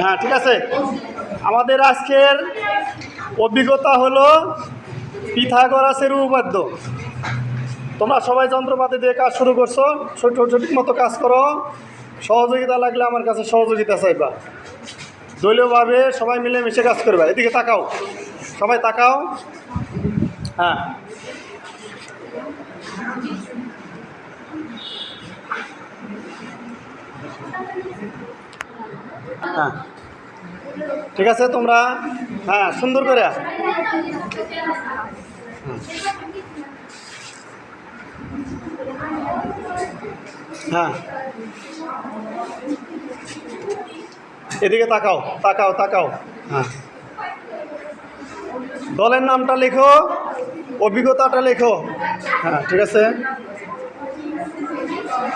হ্যাঁ, ঠিক আছে। আমাদের আজকের অভিজ্ঞতা হলো পিথাগোরাসের উপপাদ্য। তোমরা সবাই যন্ত্রপাতি দিয়ে কাজ শুরু করছো, সঠিক মতো কাজ করো। সহযোগিতা লাগলে আমার কাছে সহযোগিতা চাইবা। দলীয়ভাবে সবাই মিলেমিশে কাজ করবা। এদিকে তাকাও, সবাই তাকাও। হ্যাঁ, হ্যাঁ, ঠিক আছে। তোমরা হ্যাঁ সুন্দর করে হ্যাঁ, এদিকে তাকাও, তাকাও, তাকাও। হ্যাঁ, দলের নামটা লেখো, অভিজ্ঞতাটা লেখো। হ্যাঁ, ঠিক আছে।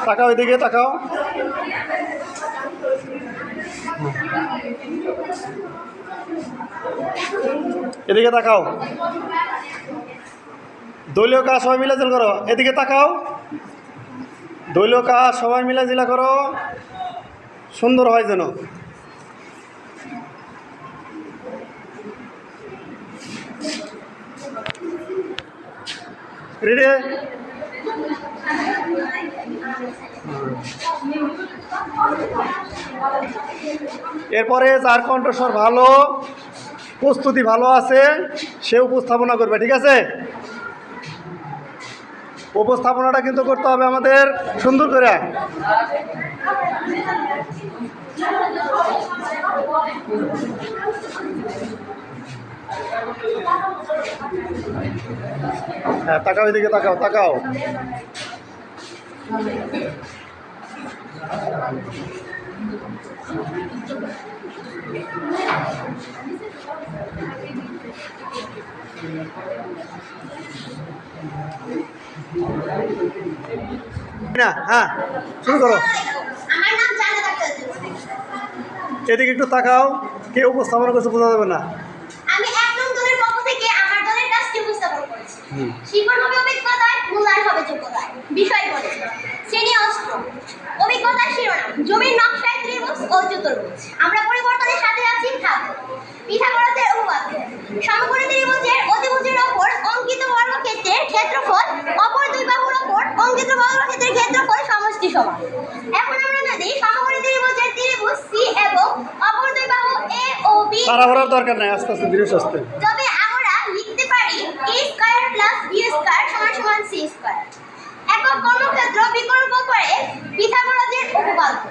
তাকাও, এদিকে তাকাও। এদিকে তাকাও। দলীয় কাজ সবাই মিলে জিলা করো। এদিকে তাকাও। দলীয় কাজ সবাই মিলে জিলা করো, সুন্দর হয় যেন। রেডি? এরপরে যার কণ্ঠস্বর ভালো, প্রস্তুতি ভালো আছে, সে উপস্থাপনা করবে। ঠিক আছে? উপস্থাপনাটা কিন্তু করতে হবে আমাদের সুন্দর করে। হ্যাঁ, তাকাও, এদিকে তাকাও, তাকাও। না, হ্যাঁ, শুরু করো। এদিকে একটু তাকাও, কে উপস্থাপনা করছে বোঝা যাবে না। আমি এক নং দলের পক্ষ থেকে আমার দলের কাজটি উপস্থাপন করেছি। শিখন হবে অভিজ্ঞতায়, মূল্যায়ন হবে যোগ্যতায়। বিষয় বলে শ্রেণী অষ্টম। অভিজ্ঞতার শিরোনাম জমির নকশায় ত্রিভুজ ও চতুর্ভুজ। আমরা পরিবর্তনের সাথে আছি থাকবো। পিথাগোরাসের উপপাদ্য সমকোণী ত্রিভুজের অতিভুজের ওপর অঙ্কিত বর্গক্ষেত্রের ক্ষেত্রফল অপর দুই বাহুর ওপর অঙ্কিত বর্গক্ষেত্রের ক্ষেত্রফল সমষ্টি সমান। এখন আমরা যদি সমকোণী ত্রিভুজের ত্রিভুজ সি এবং অপর দুই বাহু এ ও বি তাড়াহুড়ার দরকার নাই, আস্তে আস্তে ধীরে সুস্থে। তবে আমরা লিখতে পারি a square plus b square সমান সমান c স্কয়ার। একক কর্মক্ষেত্র বিকল্প করে পিথাগোরাসের উপপাদ্য।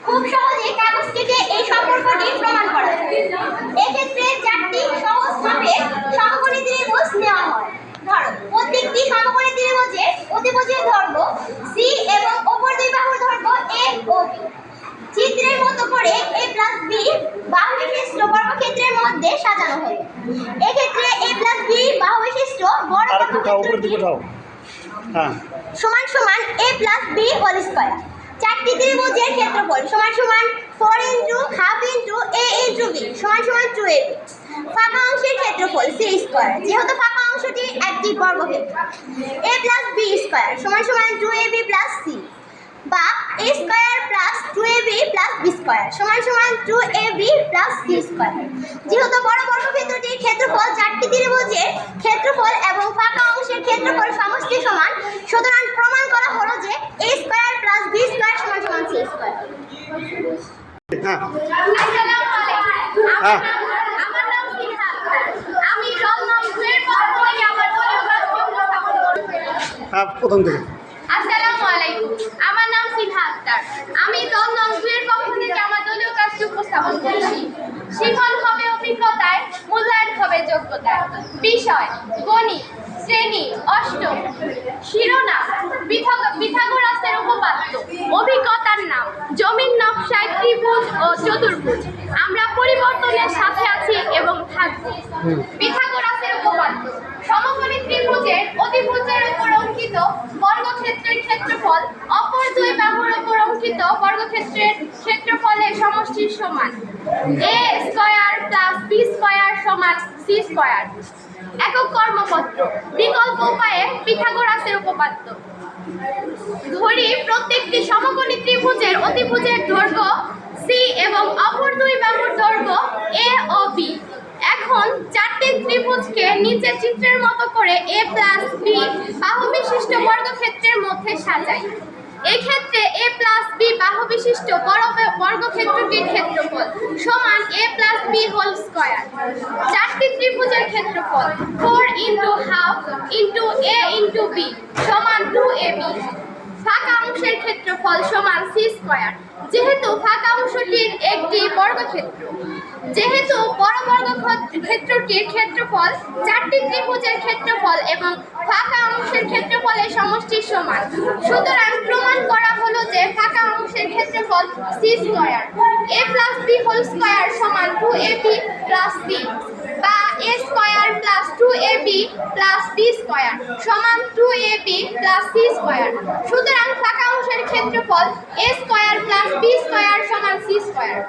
খুব সহজে কাগজ কেটে এই সম্পর্কটি প্রমাণ করা যায়। এক্ষেত্রে চারটি সহজভাবে সমকোণী ত্রিভুজ নেওয়া হয়। ধরো প্রত্যেকটি সমকোণী ত্রিভুজের অতিভুজের দৈর্ঘ্য c এবং অপর দুই বাহুর দৈর্ঘ্য a ও b। চিত্রের মতো করে a প্লাস b বাহু বিশিষ্ট বর্গক্ষেত্রের মধ্যে সাজানো হলো। এক্ষেত্রে a প্লাস b বাহু বিশিষ্ট বর্গক্ষেত্রটি হ্যাঁ, সমান সমান a plus b whole square. চারটি ত্রিভুজের ক্ষেত্রফল সমান সমান 4 into half into a into b সমান সমান 2ab। ফাঁকা অংশের ক্ষেত্রফল c স্কয়ার, যেহেতু ফাঁকা অংশটি একটি বর্গক্ষেত্র। a প্লাস b স্কয়ার সমান সমান 2ab প্লাস c, বা a square plus 2ab plus b square সমান সমান 2ab প্লাস c স্কয়ার। যেহেতু বড় বর্গক্ষেত্রটির ক্ষেত্রফল চারটি ত্রিভুজের ক্ষেত্রফল এবং ফাঁকা অংশের ক্ষেত্রফল সমষ্টি সমান, সুতরাং প্রমাণ করা হলো যে a square plus b square সমান সমান c স্কয়ার। হ্যাঁ, আসসালামু আলাইকুম। হ্যাঁ, আমার নাম সিনহা আক্তার। আমি রোল নম্বর 2 এর পক্ষ থেকে আমার দলীয় কাজটি উপস্থাপন করছি। হ্যাঁ, প্রথম থেকে। আসসালামু আলাইকুম। আমার নাম সিনহা আক্তার। আমি দল নং 2 এর পক্ষ থেকে আমার দলীয় কাজটি উপস্থাপন করছি। শিখন হবে অভিজ্ঞতায়, মূল্যায়ন হবে যোগ্যতায়। বিষয় গণিত, শ্রেণী অষ্টম। শিরোনাম পিথাগোরাসের উপপাদ্য। অভিজ্ঞতার নাম জমির নকশায় ত্রিভুজ ও চতুর্ভুজ। আমরা পরিবর্তনের সাথে আছি এবং থাকবো। পিথাগোরাসের উপপাদ্য সমকোণী ত্রিভুজের অতিভুজের উপর অঙ্কিত বর্গক্ষেত্রের ক্ষেত্রফল অপর দুই বাহুর উপর অঙ্কিত বর্গক্ষেত্রের ক্ষেত্রফলের সমষ্টির সমান। a square plus b square সমান c স্কয়ার। একক কর্মপত্র বিকল্প উপায়ে পিথাগোরাসের উপপাদ্য। ধরি প্রত্যেকটি সমকোণী ত্রিভুজের অতিভুজের দৈর্ঘ্য c এবং অপর দুই বাহুর এ ও বি। এখন চারটি ত্রিভুজকে নিচের চিত্রের মতো করে এ প্লাস বি বাহু বিশিষ্ট বর্গক্ষেত্রের মধ্যে সাজাই। এক্ষেত্রে এ প্লাস বি বাহু বিশিষ্ট বর্গক্ষেত্রটির ক্ষেত্রফল সমান এ প্লাস বি হোল স্কয়ার। চারটি ত্রিভুজের ক্ষেত্রফল 4 ইন্টু হাফ ইন্টু এ ইন্টু বি সমান 2ab। ফাঁকা অংশের ক্ষেত্রফল সমান সি স্কয়ার। যেহেতু ফাঁকা অংশটির একটি বর্গক্ষেত্র, যেহেতু বড় বর্গক্ষেত্রটির ক্ষেত্রফল চারটি ত্রিভুজের ক্ষেত্রফল এবং ফাঁকা অংশের ক্ষেত্রফলের সমষ্টির সমান, সুতরাং প্রমাণ করা হলো যে ফাঁকা অংশের ক্ষেত্রফল C square. A plus B whole square সমান 2ab প্লাস সি, বা A square plus 2ab plus B square সমান 2ab প্লাস সি স্কয়ার। সুতরাং ফাঁকা অংশের ক্ষেত্রফল A square plus B square সমান সি স্কয়ার।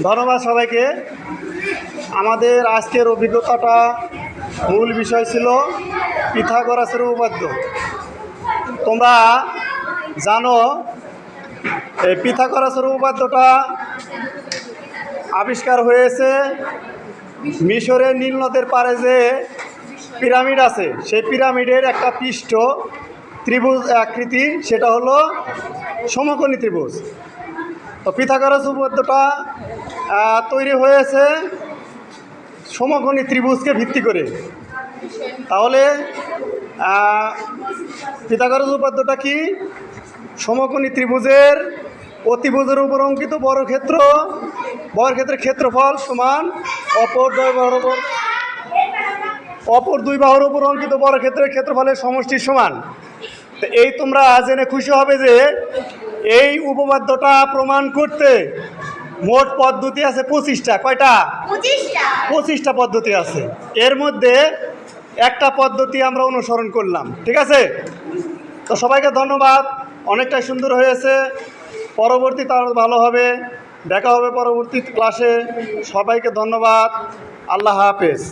ধন্যবাদ সবাইকে। আমাদের আজকের অভিজ্ঞতাটা মূল বিষয় ছিল পিথাগোরাসের উপপাদ্য। তোমরা জানো এই পিথাগোরাসের উপপাদ্যটা আবিষ্কার হয়েছে মিশরের নীল নদের পাড়ে যে পিরামিড আছে, সেই পিরামিডের একটা পৃষ্ঠ ত্রিভুজ আকৃতি, সেটা হলো সমকোণী ত্রিভুজ। তো পিথাগোরাস উপপাদ্যটা তৈরি হয়েছে সমকোণী ত্রিভুজকে ভিত্তি করে। তাহলে পিথাগোরাস উপপাদ্যটা কি? সমকোণী ত্রিভুজের অতিভুজের উপর অঙ্কিত বর্গক্ষেত্রের ক্ষেত্রফল সমান অপর দুই বাহুর উপর অঙ্কিত বর্গক্ষেত্রের ক্ষেত্রফলের সমষ্টির সমান। তো এই তোমরা জেনে খুশি হবে যে এই উপপাদ্যটা প্রমাণ করতে মোট পদ্ধতি আছে 25টা। কয়টা? 25টা পদ্ধতি আছে। এর মধ্যে একটা পদ্ধতি আমরা অনুসরণ করলাম, ঠিক আছে? তো সবাইকে ধন্যবাদ, অনেকটাই সুন্দর হয়েছে। পরবর্তীতে আরও ভালো হবে। দেখা হবে পরবর্তী ক্লাসে। সবাইকে ধন্যবাদ। আল্লাহ হাফেজ।